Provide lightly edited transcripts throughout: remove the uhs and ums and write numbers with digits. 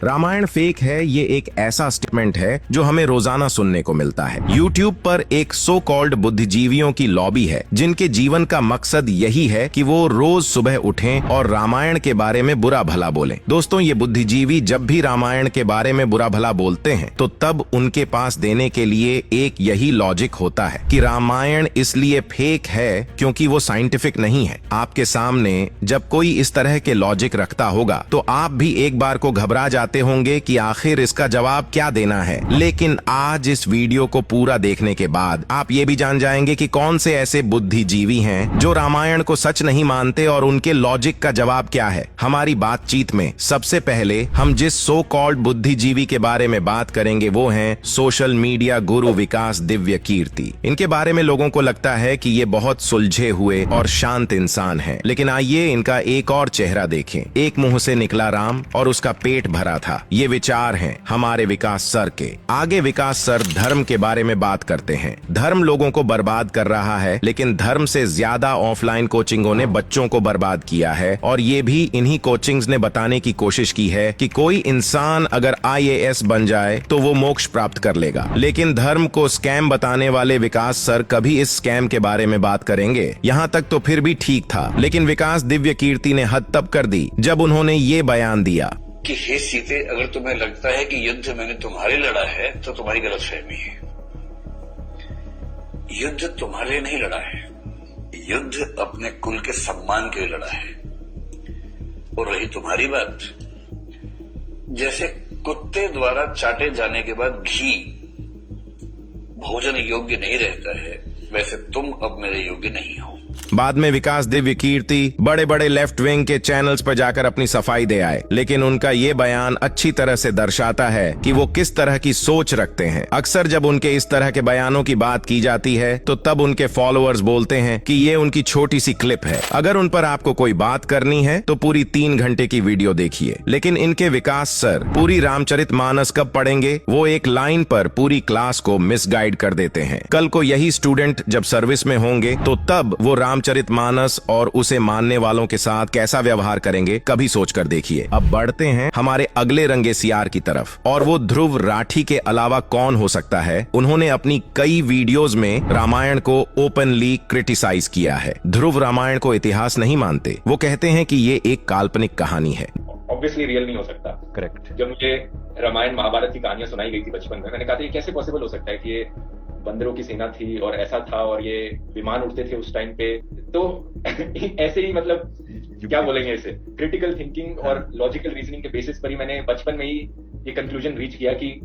Ramayan fake है, ये एक ऐसा स्टेटमेंट है जो हमें रोजाना सुनने को मिलता है। YouTube पर एक सो कॉल्ड बुद्धिजीवियों की लॉबी है जिनके जीवन का मकसद यही है कि वो रोज सुबह उठें और रामायण के बारे में बुरा भला बोलें। दोस्तों, ये बुद्धिजीवी जब भी रामायण के बारे में बुरा भला बोलते हैं तो तब उनके पास देने के लिए एक यही लॉजिक होता है कि रामायण इसलिए फेक है क्योंकि वो साइंटिफिक नहीं है। आपके सामने जब कोई इस तरह के लॉजिक रखता होगा तो आप भी एक बार को घबरा जाते होंगे कि आखिर इसका जवाब क्या देना है। लेकिन आज इस वीडियो को पूरा देखने के बाद आप ये भी जान जाएंगे कि कौन से ऐसे बुद्धिजीवी हैं जो रामायण को सच नहीं मानते और उनके लॉजिक का जवाब क्या है। हमारी बातचीत में सबसे पहले हम जिस सो कॉल्ड बुद्धिजीवी के बारे में बात करेंगे वो हैं सोशल मीडिया गुरु विकास दिव्य कीर्ति। इनके बारे में लोगों को लगता है कि ये बहुत सुलझे हुए और शांत इंसान हैं, लेकिन आइए इनका एक और चेहरा देखें। एक मुंह से निकला राम और उसका पेट भरा था। ये विचार हैं हमारे विकास सर के। आगे विकास सर धर्म के बारे में बात करते हैं। धर्म लोगों को बर्बाद कर रहा है, लेकिन धर्म से ज्यादा ऑफलाइन कोचिंगों ने बच्चों को बर्बाद किया है और ये भी इन्हीं कोचिंग्स ने बताने की कोशिश की है कि कोई इंसान अगर IAS बन जाए तो वो मोक्ष प्राप्त कर लेगा। लेकिन धर्म को स्कैम बताने वाले विकास सर कभी इस स्कैम के बारे में बात करेंगे? यहाँ तक तो फिर भी ठीक था, लेकिन विकास दिव्य कीर्ति ने हद तब कर दी जब उन्होंने ये बयान दिया कि हे सीते, अगर तुम्हें लगता है कि युद्ध मैंने तुम्हारे लड़ा है तो तुम्हारी गलतफहमी है। युद्ध तुम्हारे लिए नहीं लड़ा है, युद्ध अपने कुल के सम्मान के लिए लड़ा है। और रही तुम्हारी बात, जैसे कुत्ते द्वारा चाटे जाने के बाद घी भोजन योग्य नहीं रहता है, वैसे तुम अब मेरे योग्य नहीं हो। बाद में विकास दिव्य कीर्ति बड़े बड़े लेफ्ट विंग के चैनल्स पर जाकर अपनी सफाई दे आए, लेकिन उनका ये बयान अच्छी तरह से दर्शाता है कि वो किस तरह की सोच रखते हैं। अक्सर जब उनके इस तरह के बयानों की बात की जाती है तो तब उनके फॉलोअर्स बोलते हैं कि ये उनकी छोटी सी क्लिप है, अगर उन पर आपको कोई बात करनी है तो पूरी 3 घंटे की वीडियो देखिए। लेकिन इनके विकास सर पूरी रामचरितमानस कब पढ़ेंगे? वो एक लाइन पर पूरी क्लास को मिसगाइड कर देते हैं। कल को यही स्टूडेंट जब सर्विस में होंगे तो तब वो रामचरितमानस और उसे मानने वालों के साथ कैसा व्यवहार करेंगे, कभी सोच कर देखिए। अब बढ़ते हैं हमारे अगले रंगे सियार की तरफ, और वो ध्रुव राठी के अलावा कौन हो सकता है? उन्होंने अपनी कई वीडियोस में रामायण को ओपनली क्रिटिसाइज किया है। ध्रुव रामायण को इतिहास नहीं मानते। वो कहते हैं कि ये एक काल्पनिक कहानी है। ऑब्वियसली रियल नहीं हो सकता। करेक्ट। जब मुझे रामायण महाभारत की कहानियां सुनाई गई थी बचपन में, मैंने कहा था ये कैसे पॉसिबल हो सकता है कि ये बंदरों की सेना थी और ऐसा था और ये विमान उड़ते थे उस टाइम पे। तो ऐसे ही मतलब क्या बोलेंगे इसे, क्रिटिकल थिंकिंग और लॉजिकल रीजनिंग के बेसिस पर ही मैंने बचपन में ही ये कंक्लूजन रीच किया कि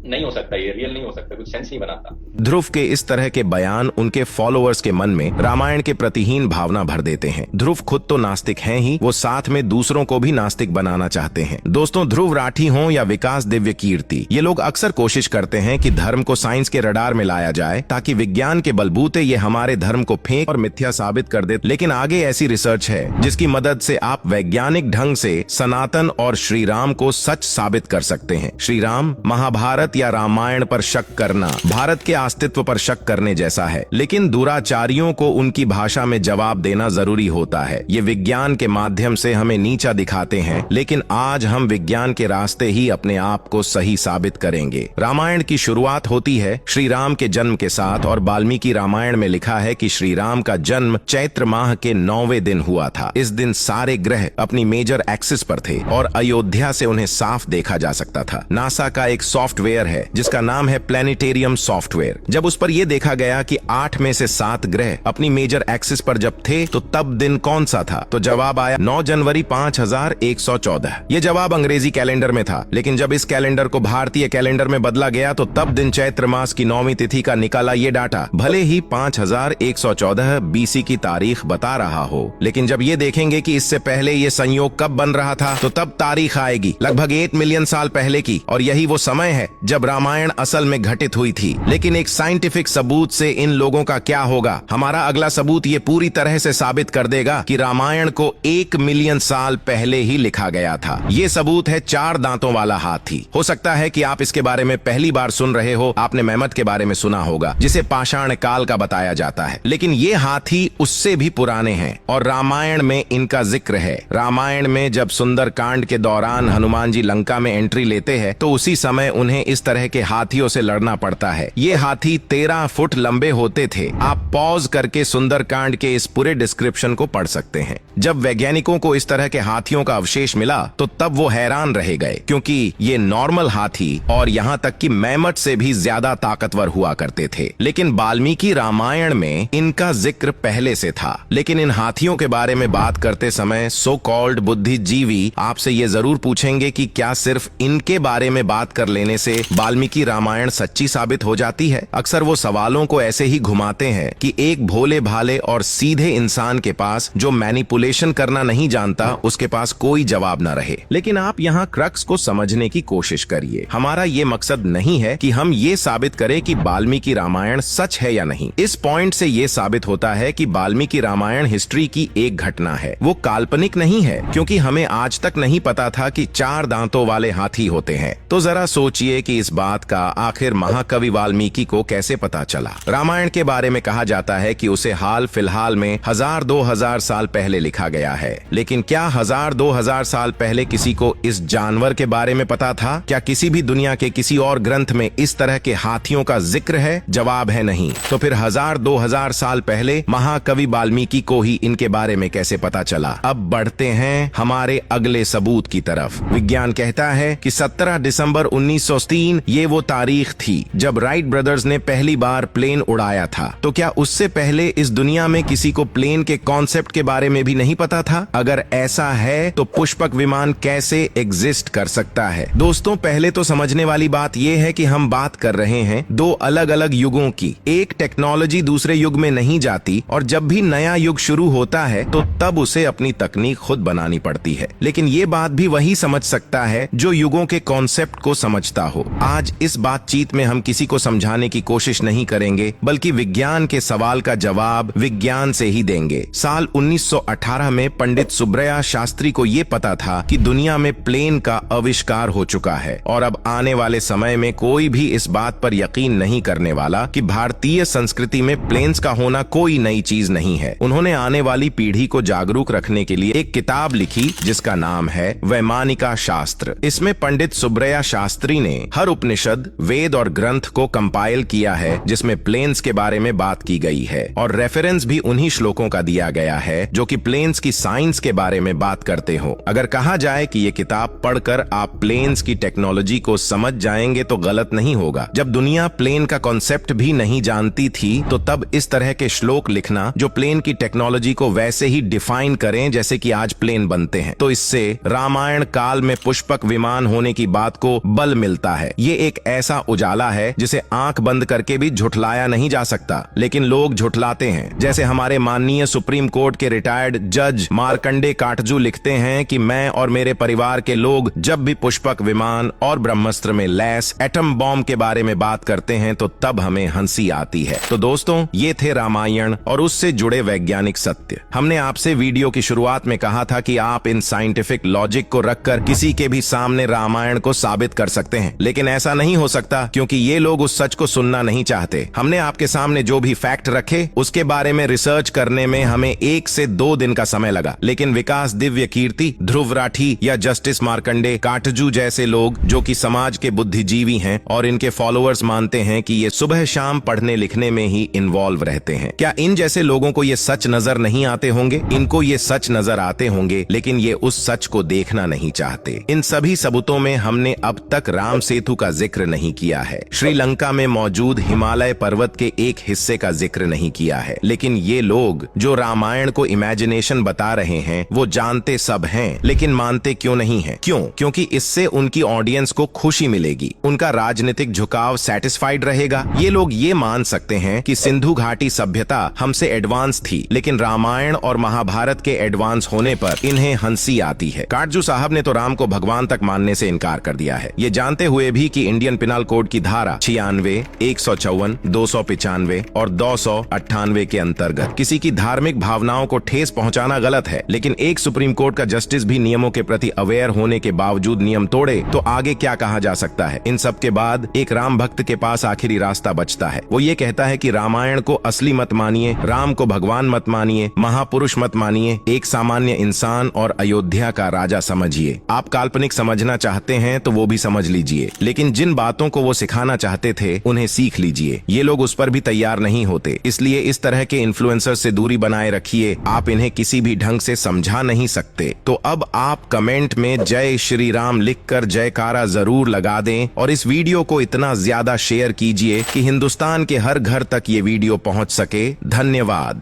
नहीं हो सकता, ये रियल नहीं हो सकता, कुछ सेंस नहीं बनाता। ध्रुव के इस तरह के बयान उनके फॉलोअर्स के मन में रामायण के प्रतिहीन भावना भर देते हैं। ध्रुव खुद तो नास्तिक हैं ही, वो साथ में दूसरों को भी नास्तिक बनाना चाहते हैं। दोस्तों, ध्रुव राठी हों या विकास दिव्य कीर्ति, ये लोग अक्सर कोशिश करते हैं कि धर्म को साइंस के रडार में लाया जाए ताकि विज्ञान के बलबूते ये हमारे धर्म को फेक और मिथ्या साबित कर दे। लेकिन आगे ऐसी रिसर्च है जिसकी मदद से आप वैज्ञानिक ढंग से सनातन और श्री राम को सच साबित कर सकते हैं। श्री राम, महाभारत या रामायण पर शक करना भारत के अस्तित्व पर शक करने जैसा है, लेकिन दुराचारियों को उनकी भाषा में जवाब देना जरूरी होता है। ये विज्ञान के माध्यम से हमें नीचा दिखाते हैं, लेकिन आज हम विज्ञान के रास्ते ही अपने आप को सही साबित करेंगे। रामायण की शुरुआत होती है श्री राम के जन्म के साथ, और वाल्मीकि रामायण में लिखा है कि श्री राम का जन्म चैत्र माह के 9वें दिन हुआ था। इस दिन सारे ग्रह अपनी मेजर एक्सिस पर थे और अयोध्या से उन्हें साफ देखा जा सकता था। नासा का एक सॉफ्टवेयर है जिसका नाम है प्लेनेटेरियम सॉफ्टवेयर। जब उस पर यह देखा गया कि 8 में से 7 ग्रह अपनी मेजर एक्सिस पर जब थे तो तब दिन कौन सा था, तो जवाब आया 9 जनवरी 5114। ये जवाब अंग्रेजी कैलेंडर में था, लेकिन जब इस कैलेंडर को भारतीय कैलेंडर में बदला गया तो तब दिन चैत्र मास की 9वीं तिथि का निकाला ये डाटा। भले ही 5114 BC की तारीख बता रहा हो, लेकिन जब ये देखेंगे कि इससे पहले ये संयोग कब बन रहा था तो तब तारीख आएगी लगभग 8 मिलियन साल पहले की, और यही वो समय है जब रामायण असल में घटित हुई थी। लेकिन एक साइंटिफिक सबूत से इन लोगों का क्या होगा? हमारा अगला सबूत ये पूरी तरह से साबित कर देगा कि रामायण को 1 मिलियन साल पहले ही लिखा गया था। ये सबूत है 4 दांतों वाला हाथी। हो सकता है कि आप इसके बारे में पहली बार सुन रहे हो। आपने मेमत के बारे में सुना होगा, जिसे पाषाण काल का बताया जाता है, लेकिन ये हाथी उससे भी पुराने हैं और रामायण में इनका जिक्र है। रामायण में जब सुंदरकांड के दौरान हनुमान जी लंका में एंट्री लेते हैं तो उसी समय उन्हें इस तरह के हाथियों से लड़ना पड़ता है। ये हाथी 13 फुट लंबे होते थे। आप पॉज करके सुंदरकांड के इस पूरे डिस्क्रिप्शन को पढ़ सकते हैं। जब वैज्ञानिकों को इस तरह के हाथियों का अवशेष मिला तो तब वो हैरान रह गए, क्योंकि ये नॉर्मल हाथी और यहाँ तक कि मैमट से भी ज्यादा ताकतवर हुआ करते थे। लेकिन वाल्मीकि रामायण में इनका जिक्र पहले से था। लेकिन इन हाथियों के बारे में बात करते समय सो कॉल्ड बुद्धिजीवी आपसे ये जरूर पूछेंगे कि क्या सिर्फ इनके बारे में बात कर लेने से वाल्मीकि रामायण सच्ची साबित हो जाती है? अक्सर वो सवालों को ऐसे ही घुमाते हैं कि एक भोले भाले और सीधे इंसान के पास जो मैनिपुलेशन करना नहीं जानता, उसके पास कोई जवाब न रहे। लेकिन आप यहाँ क्रक्स को समझने की कोशिश करिए। हमारा ये मकसद नहीं है कि हम ये साबित करें कि वाल्मीकि रामायण सच है या नहीं। इस पॉइंट से ये साबित होता है कि वाल्मीकि रामायण हिस्ट्री की एक घटना है, वो काल्पनिक नहीं है, क्योंकि हमें आज तक नहीं पता था कि 4 दांतों वाले हाथी होते हैं। तो जरा सोचिए कि इस बात का आखिर महाकवि वाल्मीकि को कैसे पता चला। रामायण के बारे में कहा जाता है कि उसे हाल फिलहाल में 1000-2000 साल पहले लिखा गया है। लेकिन क्या 1000-2000 साल पहले किसी को इस जानवर के बारे में पता था? क्या किसी भी दुनिया के किसी और ग्रंथ में इस तरह के हाथियों का जिक्र है? जवाब है नहीं। तो फिर 1000-2000 साल पहले महाकवि वाल्मीकि को ही इनके बारे में कैसे पता चला? अब बढ़ते हैं हमारे अगले सबूत की तरफ। विज्ञान कहता है कि 17 दिसंबर 1903 ये वो तारीख थी जब राइट ब्रदर्स ने पहली बार प्लेन उड़ाया था। तो क्या उससे पहले इस दुनिया में किसी को प्लेन के कॉन्सेप्ट के बारे में भी नहीं पता था? अगर ऐसा है तो पुष्पक विमान कैसे एग्जिस्ट कर सकता है? दोस्तों, पहले तो समझने वाली बात यह है कि हम बात कर रहे हैं 2 अलग अलग युगों की। एक टेक्नोलॉजी दूसरे युग में नहीं जाती और जब भी नया युग शुरू होता है तो तब उसे अपनी तकनीक खुद बनानी पड़ती है। लेकिन ये बात भी वही समझ सकता है जो युगों के कॉन्सेप्ट को समझता हो। आज इस बातचीत में हम किसी को समझाने की कोशिश नहीं करेंगे, बल्कि विज्ञान के सवाल का जवाब विज्ञान से ही देंगे। साल 1918 में पंडित सुब्रया शास्त्री को ये पता था कि दुनिया में प्लेन का आविष्कार हो चुका है और अब आने वाले समय में कोई भी इस बात पर यकीन नहीं करने वाला कि भारतीय संस्कृति में प्लेन्स का होना कोई नई चीज नहीं है। उन्होंने आने वाली पीढ़ी को जागरूक रखने के लिए एक किताब लिखी जिसका नाम है वैमानिका शास्त्र। इसमें पंडित सुब्रया शास्त्री ने हर उपनिषद, वेद और ग्रंथ को कंपाइल किया है जिसमें प्लेन्स के बारे में बात की गई है और रेफरेंस भी उन्हीं श्लोकों का दिया गया है जो कि प्लेन्स की साइंस के बारे में बात करते हो। अगर कहा जाए कि ये किताब पढ़कर आप प्लेन्स की टेक्नोलॉजी को समझ जाएंगे तो गलत नहीं होगा। जब दुनिया प्लेन का कॉन्सेप्ट भी नहीं जानती थी तो तब इस तरह के श्लोक लिखना जो प्लेन की टेक्नोलॉजी को वैसे ही डिफाइन करें जैसे कि आज प्लेन बनते हैं, तो इससे रामायण काल में पुष्पक विमान होने की बात को बल मिलता है। ये एक ऐसा उजाला है जिसे आंख बंद करके भी झुठलाया नहीं जा सकता, लेकिन लोग झुठलाते हैं। जैसे हमारे माननीय सुप्रीम कोर्ट के रिटायर्ड जज मार्कंडे काटजू लिखते हैं कि मैं और मेरे परिवार के लोग जब भी पुष्पक विमान और ब्रह्मास्त्र में लैस एटम बॉम्ब के बारे में बात करते हैं तो तब हमें हंसी आती है। तो दोस्तों, ये थे रामायण और उससे जुड़े वैज्ञानिक सत्य। हमने आपसे वीडियो की शुरुआत में कहा था कि आप इन साइंटिफिक लॉजिक को रखकर किसी के भी सामने रामायण को साबित कर सकते हैं, लेकिन ऐसा नहीं हो सकता क्योंकि ये लोग उस सच को सुनना नहीं चाहते। हमने आपके सामने जो भी फैक्ट रखे उसके बारे में रिसर्च करने में हमें 1 से 2 दिन का समय लगा, लेकिन विकास दिव्य कीर्ति, ध्रुव राठी या जस्टिस मार्कंडे काटजू जैसे लोग जो कि समाज के बुद्धिजीवी हैं और इनके फॉलोअर्स मानते हैं कि ये सुबह शाम पढ़ने लिखने में ही इन्वॉल्व रहते हैं। क्या इन जैसे लोगों को ये सच नजर नहीं आते होंगे? इनको ये सच नजर आते होंगे, लेकिन ये उस सच को देखना नहीं चाहते। इन सभी सबूतों में हमने अब तक राम सेतु का जिक्र नहीं किया है, श्रीलंका में मौजूद हिमालय पर्वत के एक हिस्से का जिक्र नहीं किया है। लेकिन ये लोग जो रामायण को इमेजिनेशन बता रहे हैं वो जानते सब हैं, लेकिन मानते क्यों नहीं है? क्यों? क्योंकि इससे उनकी ऑडियंस को खुशी मिलेगी, उनका राजनीतिक झुकाव सेटिस्फाइड रहेगा। ये लोग ये मान सकते हैं कि सिंधु घाटी सभ्यता हमसे एडवांस थी, लेकिन रामायण और महाभारत के एडवांस होने पर इन्हें हंसी आती है। काटजू साहब ने तो राम को भगवान तक मानने से इनकार कर दिया है। ये जानते हुए भी कि इंडियन पिनल कोड की धारा 96, 154, 295 और 298 के अंतर्गत किसी की धार्मिक भावनाओं को ठेस पहुंचाना गलत है, लेकिन एक सुप्रीम कोर्ट का जस्टिस भी नियमों के प्रति अवेयर होने के बावजूद नियम तोड़े तो आगे क्या कहा जा सकता है। इन सब के बाद एक राम भक्त के पास आखिरी रास्ता बचता है। वो ये कहता है कि रामायण को असली मत मानिए, राम को भगवान मत मानिए, महापुरुष मत मानिए, एक सामान्य इंसान और अयोध्या का राजा समझिए। आप काल्पनिक समझना चाहते हैं तो वो भी समझ लीजिए, लेकिन जिन बातों को वो सिखाना चाहते थे उन्हें सीख लीजिए। ये लोग उस पर भी तैयार नहीं होते, इसलिए इस तरह के इन्फ्लुएंसर से दूरी बनाए रखिए। आप इन्हें किसी भी ढंग से समझा नहीं सकते। तो अब आप कमेंट में जय श्री राम लिखकर जयकारा जरूर लगा दें और इस वीडियो को इतना ज्यादा शेयर कीजिए कि हिंदुस्तान के हर घर तक ये वीडियो पहुंच सके। धन्यवाद।